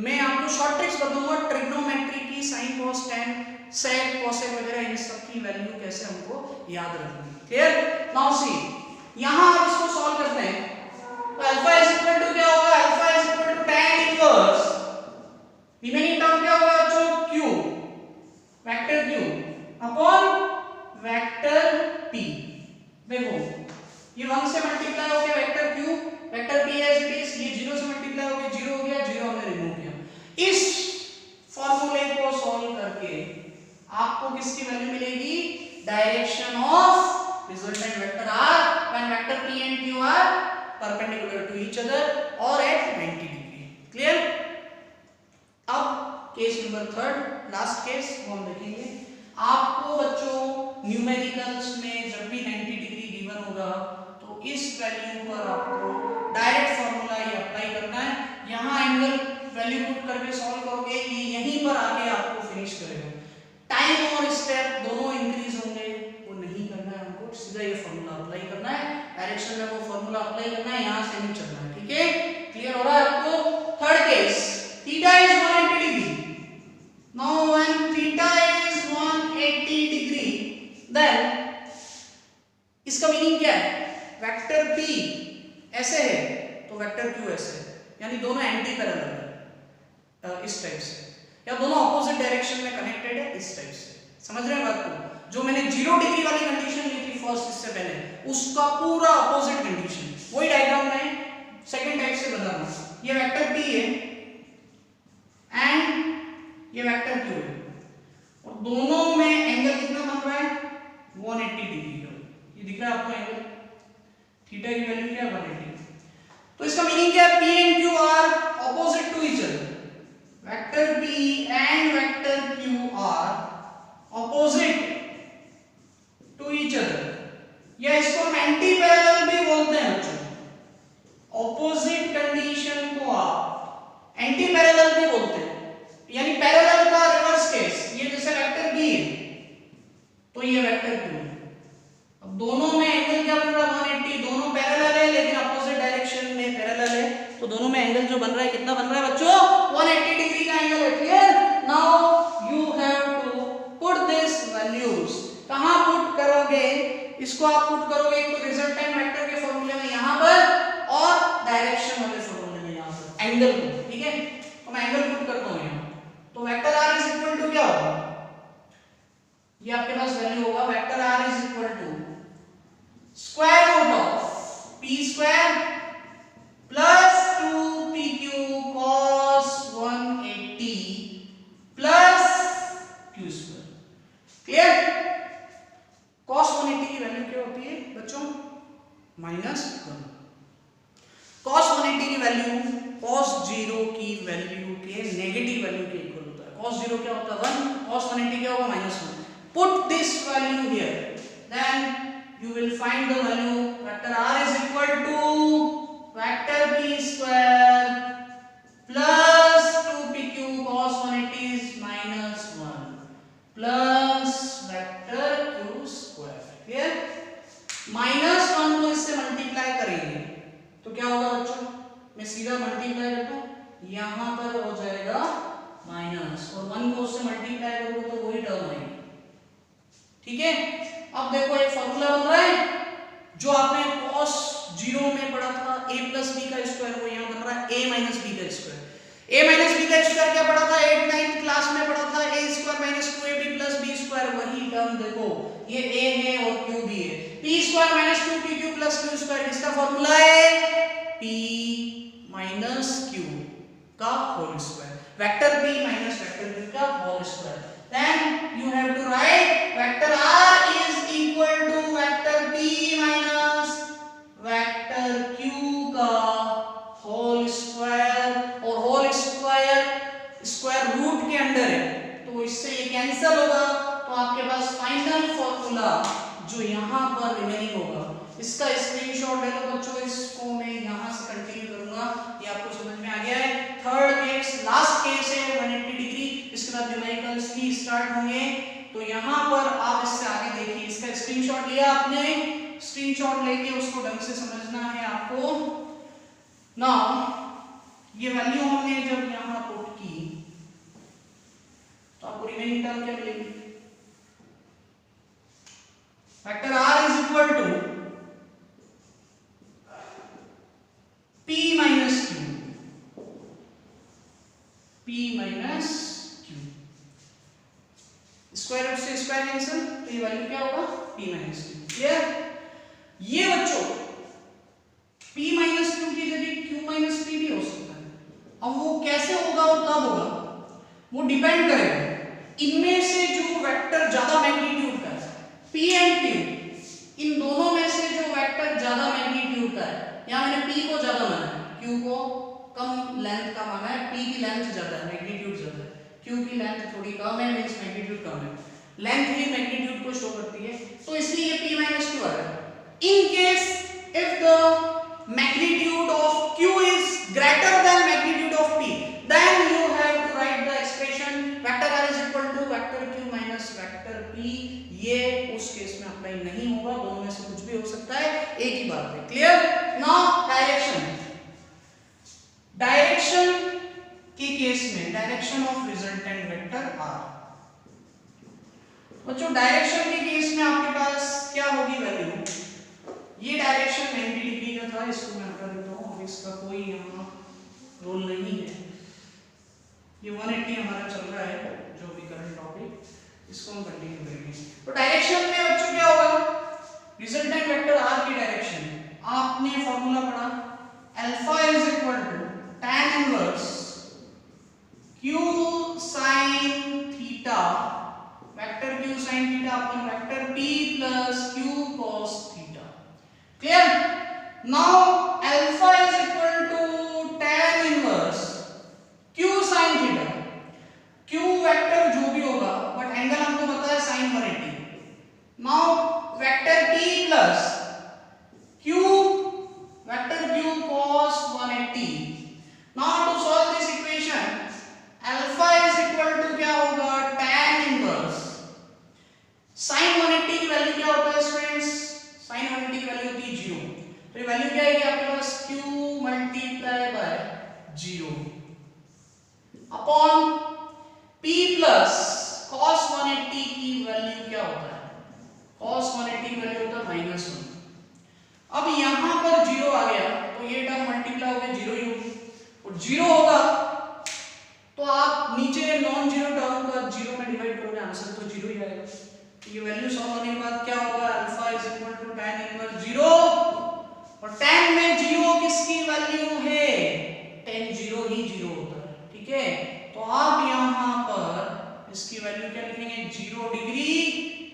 मैं आपको शॉर्ट ट्रिक्स बताऊंगा ट्रिग्नोमेट्री की, sin cos tan sec cosec वगैरह इन सब की वैल्यू कैसे हमको याद रखनी। क्लियर? नाउ सी, यहां आप इसको सॉल्व करते हैं तो अल्फा इज इक्वल टू क्या होगा? Alpha is equal to tan inverse remaining term क्या होगा बच्चों? q vector q upon vector p। देखो ये 1 से मल्टीप्लाई हो गया vector q, vector p as it is, ये 0 से मल्टीप्लाई हो गया, 0 हो गया, 0 हमने रिमूव किया। इस फॉर्मूले को सॉल्व करके आपको किसकी वैल्यू मिलेगी? Direction of resultant vector r when vector p and q are perpendicular to each other or at 90 degree. Clear? अब केस नंबर 3, लास्ट केस वो हम देखेंगे। आपको बच्चों न्यूमेरिकल्स में जब भी 90 डिग्री गिवन होगा तो इस वैल्यू पर आपको डायरेक्ट फॉर्मूला ये अप्लाई करना है। यहाँ एंगल वैल्यू पुट करके सॉल्व करोगे, ये यहीं पर आके आपको फिनिश करेगा। टाइम और स्टेप दोनों इंक्रीज होंगे, वो नहीं करना है हमको, सीधा ये फॉर्मूला अप्लाई करना है। डायरेक्शन में वो फॉर्मूला अप्लाई करना है, यहाँ से नहीं चलना है। ठीक है, क्लियर हो रहा है आपको? Third case, theta is 180 degree. Now when theta is 180 degree, then इसका मीनिंग क्या है? वेक्टर p ऐसे है तो वेक्टर q ऐसे है, यानी दोनों एंटी पैरेलल है इस टाइप से, या दोनों ऑपोजिट डायरेक्शन में कनेक्टेड है इस टाइप से। समझ रहे हैं बात को? जो मैंने 0 डिग्री वाली कंडीशन ली थी फर्स्ट, इससे पहले, उसका पूरा ऑपोजिट कंडीशन, वही डायग्राम में सेकंड टाइप से बना रहा हूं। ये वेक्टर p है एंड ये वेक्टर Q है और दोनों में एंगल कितना बन रहा है 180 डिग्री का। ये दिख रहा है आपको एंगल, थीटा की वैल्यू क्या है 180। तो इसका मीनिंग क्या है, P and Q are opposite to each other. Vector P and vector Q are opposite to each other, या इसको हम एंटी पैरेलल भी बोलते हैं बच्चों। ऑपोजिट कंडीशन को आप एंटी पैरेलल भी बोलते हैं, यानी पैरेलल का रिवर्स केस। ये जैसे वेक्टर B है तो ये वेक्टर Q है। अब दोनों में एंगल क्या बन रहा है 180, दोनों पैरेलल है लेकिन अपोजिट डायरेक्शन में पैरेलल है, तो दोनों में एंगल जो बन रहा है कितना बन रहा है बच्चों 180 डिग्री का एंगल है। Clear? Now you have to put this values. कहां पुट करोगे इसको? आप पुट करोगे एक तो रिजल्टेंट वेक्टर के फॉर्मूले में यहां पर और डायरेक्शन वाले फॉर्मूले में यहां पर एंगल को। ठीक है, तो मैं एंगल पुट करता हूं यहां। तो vector r is equal to क्या होगा, ये आपके पास वैल्यू होगा vector r is equal to square root of p square plus 2pq cos 180 plus q square. Clear? cos 180 की वैल्यू क्या होती है बच्चों -1। cos 180 की वैल्यू cos 0 की वैल्यू के नेगेटिव वैल्यू के इक्वल होता है। cos 0 क्या होता है 1, cos 180 क्या होगा -1। Put this value here, then you will find the value vector r is equal to vector p square plus 2pq cos 180 is -1 plus vector q square। Clear? -1 को इससे मल्टीप्लाई करेंगे तो क्या होगा बच्चों, मैं सीधा मल्टीप्लाई करता हूं, यहां पर हो जाएगा माइनस और 1 को उससे मल्टीप्लाई करूंगा तो वही टर्म आएगी। ठीक है, अब देखो एक फॉर्मूला बन रहा है जो आपने cos 0 में पढ़ा था a plus b का स्क्वायर, वो यहां बन रहा है a minus b का स्क्वायर। a minus b का स्क्वायर क्या पढ़ा था 8th 9th क्लास में पढ़ा था, a square minus 2ab plus b square। वही टर्म देखो ये a है और q भी है। p square minus 2pq plus q square किसका फॉर्मूला है p minus q का whole square, vector p minus vector q का whole square. Then you have to write vector r is equal to vector p minus vector q का whole square, और whole square square root के अंदर है तो इससे ये कैंसिल होगा, तो आपके पास फाइनल फॉर्मूला जो यहाँ पर रिमेनिंग होगा इसका स्क्रीनशॉट ले लो बच्चों। इसको मैं यहाँ से कंटिन्यू करूंगा, ये आपको समझ में आ गया है। थर्ड केस लास्ट केस है 180 डिग्री, इसके बाद न्यूमेरिकल्स भी स्टार्ट होंगे, तो यहाँ पर आप इससे आगे देखिए। इसका स्क्रीनशॉट लिया आपने, स्क्रीनशॉट लेके उसको ढंग से समझना है आपको। नाउ ये वैल्यू हमने जब यहाँ पुट की तो आपको रिमेनिंग टर्म क्या मिलेगी, vector r is equal to p minus q, p minus q, square root से स्क्वायर कैंसिल, तो ये वैल्यू क्या होगा p minus q। क्लियर? ये बच्चों p minus q की जगह q minus p भी हो सकता है। अब वो कैसे होगा और कब होगा वो डिपेंड करेगा इनमें से जो वेक्टर ज्यादा मैग्नीट्यूड का है, p एंड q, इन दोनों में से जो वेक्टर ज्यादा मैग्नीट्यूड का है, यहाँ मैंने p को ज्यादा माना है, q को कम लेंथ का माना है, p की लेंथ ज्यादा है, मैग्नीट्यूड ज्यादा है, q की लेंथ थोड़ी कम है, मींस मैग्नीट्यूड कम है, लेंथ ही मैग्नीट्यूड को शो करती है, तो इसलिए ये p minus q आ रहा है। In case if the magnitude of q is greater than magnitude of p, then you have to write the expression vector r is equal to vector q minus vector p। ये उस case में apply नहीं होगा, दोनों में से कुछ भी हो सकता है, एक ही बात है। क्लियर? नाउ डायरेक्शन, डायरेक्शन के केस में direction of resultant vector r, बच्चों डायरेक्शन के केस में आपके पास क्या होगी वैल्यू, ये डायरेक्शन 90 डिग्री का था, इसको मैं हटा देता हूं, अब इसका कोई यहाँ रोल नहीं है, ये 180 हमारा चल रहा है जो भी करंट टॉपिक, इसको हम कंटिन्यू करेंगे। तो डायरेक्शन में बच्चों क्या होगा, रिजल्टेंट वेक्टर r की डायरेक्शन, आपने फॉर्मूला पढ़ा alpha is equal to tan inverse now to solve this equation alpha is equal to क्या होगा tan इनवर्स sin 180 की वैल्यू क्या होता है स्टूडेंट्स, sin 180 की वैल्यू होती है 0, तो ये वैल्यू क्या आएगी आपके पास q multiply by 0 upon p plus cos 180 की वैल्यू क्या होता है, cos 180 की वैल्यू होता है -1। अब यहां पर 0 आ गया तो ये टर्म मल्टीप्लाई होकर 0 ही होगी, और 0 होगा तो आप नीचे नॉन जीरो टर्म को 0 में डिवाइड करोगे आंसर तो 0 ही आएगा। तो ये वैल्यू सॉल्व होने के बाद क्या होगा alpha is equal to tan inverse 0, और tan में 0 किसकी वैल्यू है, tan 0 ही 0 होता है, ठीक है। तो आप यहां पर इसकी वैल्यू क्या लिखेंगे 0 डिग्री,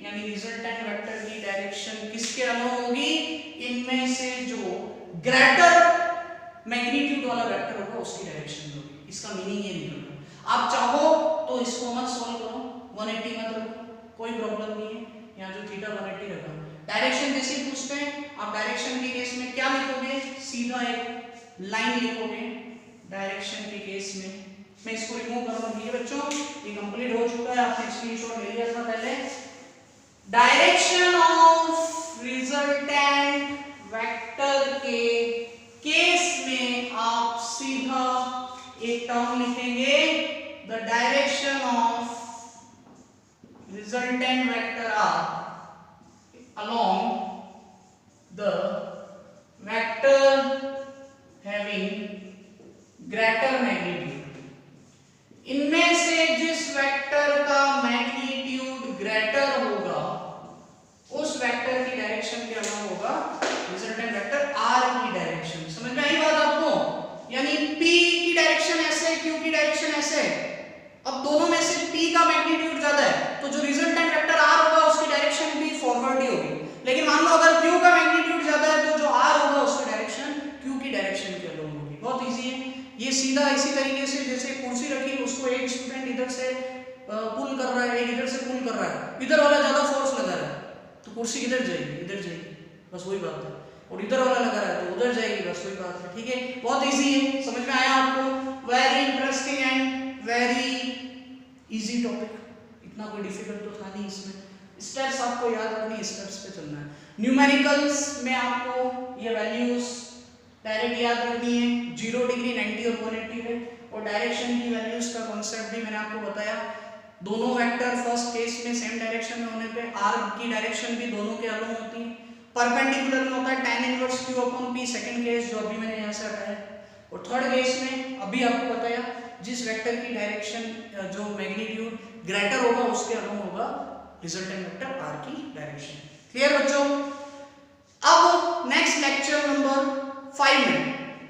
यानी रिजल्टेंट वेक्टर की डायरेक्शन किसके अलोंग होगी, इनमें से जो ग्रेटर मैग्नीट्यूड वाला वेक्टर होगा उसकी डायरेक्शन होगी। इसका मीनिंग ये निकलता। आप चाहो तो इसको मत सॉल्व करो, 180 मत रखो, कोई प्रॉब्लम नहीं है, यहाँ जो थीटा 180 रखा। डायरेक्शन जैसे पूछते हैं आप डायरेक्शन के केस में क्या लिखोगे, सीधा एक लाइन लिखोगे डायरेक्शन के केस में। मैं इसको रिमूव कर रहा हूं, ठीक है बच्चों, ये कंप्लीट हो चुका है, आपने स्क्रीनशॉट ले लिया था पहले। डायरेक्शन ऑफ रिजल्टेंट वेक्टर के केस में आप सीधा एक टर्म लिखेंगे, the direction of resultant vector are along the vector having greater magnitude। इनमें से जिस वेक्टर का मैग्नीट्यूड ग्रेटर होगा उस वेक्टर की डायरेक्शन क्या होगा, रिजल्टेंट वेक्टर r की डायरेक्शन। समझ में आई बात आपको, यानी p की डायरेक्शन ऐसे, q की डायरेक्शन ऐसे। अब दोनों में से p का मैग्नीट्यूड ज्यादा है तो जो रिजल्टेंट वेक्टर r होगा उसकी डायरेक्शन भी फॉरवर्ड ही होगी। लेकिन मान लो अगर q का मैग्नीट्यूड ज्यादा है तो जो r होगा उसकी डायरेक्शन q की डायरेक्शन के अलोंग होगी। बहुत इजी है ये, सीधा इसी तरीके से जैसे कुर्सी रखी उसको एक स्टूडेंट इधर से पुल कर रहा है, एक इधर से पुल कर रहा है, इधर वाला ज्यादा फोर्स लगा रहा है तो कुर्सी किधर जाएगी, इधर जाएगी, बस वही बात है। और इधर वाला लगा रहा है तो उधर जाएगी, बस वही बात है, ठीक है। बहुत इजी है, समझ में आया आपको, very interesting and very easy topic, इतना कोई डिफिकल्ट तो था नहीं इसमें। स्टेप्स आपको याद रखनी, स्टेप्स पे चलना है। न्यूमेरिकल्स में आपको ये वैल्यूज डायरेक्ट याद रखनी है, 0 डिग्री 90 और 180 पे, और डायरेक्शन की वैल्यूज का कॉन्सेप्ट भी मैंने आपको बताया। दोनों वेक्टर फर्स्ट केस में सेम डायरेक्शन में होने पे r की डायरेक्शन भी दोनों के अलोंग होती है। परपेंडिकुलर में होता है tan inverse q upon p, second case जो अभी मैंने यहाँ से हटाया। और थर्ड केस में अभी आपको बताया जिस वेक्टर की डायरेक्शन जो मैग्नीट्यूड ग्रेटर होगा उसके अलोंग होगा रिजल्टेंट वेक्टर r की डायरेक्शन। क्लियर बच्चों। अब नेक्स्ट लेक्चर नंबर 5 में,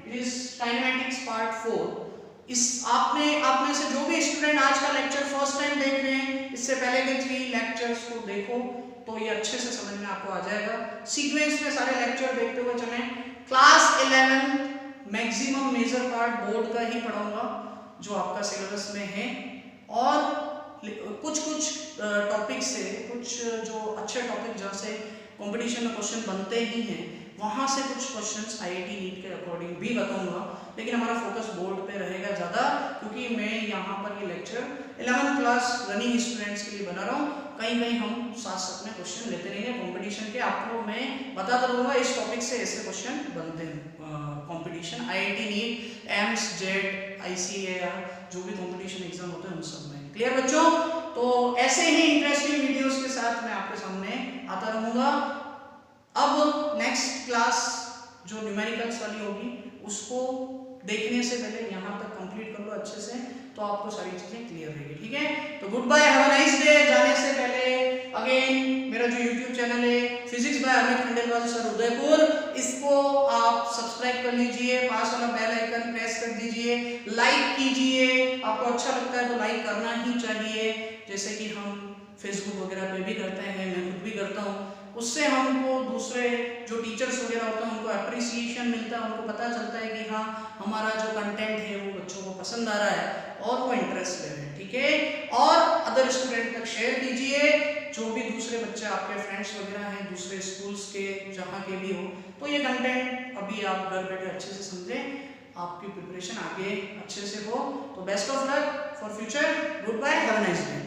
इट इज काइनेमैटिक्स पार्ट 4। इस आपने से जो भी स्टूडेंट आज का लेक्चर फर्स्ट टाइम देख रहे हैं, इससे पहले के 3 लेक्चर्स को देखो तो ये अच्छे से समझ में आपको आ जाएगा। सीक्वेंस में सारे लेक्चर देखते हुए चलें। Class 11 maximum major part board का ही पढ़ाऊंगा जो आपका सिलेबस में है, और कुछ टॉपिक से, कुछ जो अच्छे टॉपिक जहाँ से कंपटीशन में क्वेश्चन बनते ही हैं वहाँ से कुछ क्वेश्चंस आईआईटी नीट के अकॉर्डिंग भी बताऊंगा। लेकिन हमारा फोकस बोर्ड पे रहेगा ज़्यादा, क्योंकि मैं यहाँ पर ये lecture 11th class running students के लिए बना रहा हूँ। कहीं कहीं हम साथ में क्वेश्चन लेते रहेंगे कंपटीशन के, आपको मैं बताता रहूँगा इस टॉपिक से ऐसे क्वेश्चन बनते हैं competition, IIT NEET, AIIMS, JET, ICAR, जो भी कंपटीशन एग्जाम होते हैं उन सब में। क्लियर बच्चों। तो ऐसे ही इंटरेस्टिंग वीडियोस के साथ मैं आपके सामने आता रहूँगा। अब नेक्स्ट क्लास जो न्यूमेरिकल्स वाली होगी उसको देखने से पहले यहाँ तक कंप्लीट कर लो अच्छे से, तो आपको सारी चीजें क्लियर रहेगी, ठीक है। तो good bye, have a nice day. जाने से पहले अगेन मेरा जो यूट्यूब चैनल है physics by Amit Khandelwal sir Udaipur, इसको आप सब्सक्राइब कर लीजिए, पास वाला बेल आइकन प्रेस कर दीजिए, लाइक कीजिए, आपको अच्छा लगता है तो लाइक करना ही चाहिए, जैसे कि हम फेसबुक वगैरह पे भी करते हैं, मैं खुद भी करता हूँ। उससे हमको दूसरे जो टीचर्स वगैरह होते हैं उनको अप्रिसिएशन मिलता है, उनको पता चलता है कि हाँ हमारा जो कंटेंट है वो बच्चों को पसंद आ रहा है और वो इंटरेस्ट ले रहे हैं, ठीक है। और अदर स्टूडेंट तक शेयर कीजिए, जो भी दूसरे बच्चे आपके फ्रेंड्स वगैरह हैं दूसरे स्कूल्स के जहाँ के भी हो, तो ये कंटेंट अभी आप घर बैठे अच्छे से समझें, आपकी प्रिपरेशन आगे अच्छे से हो। तो best of luck for future, good bye, have a nice day.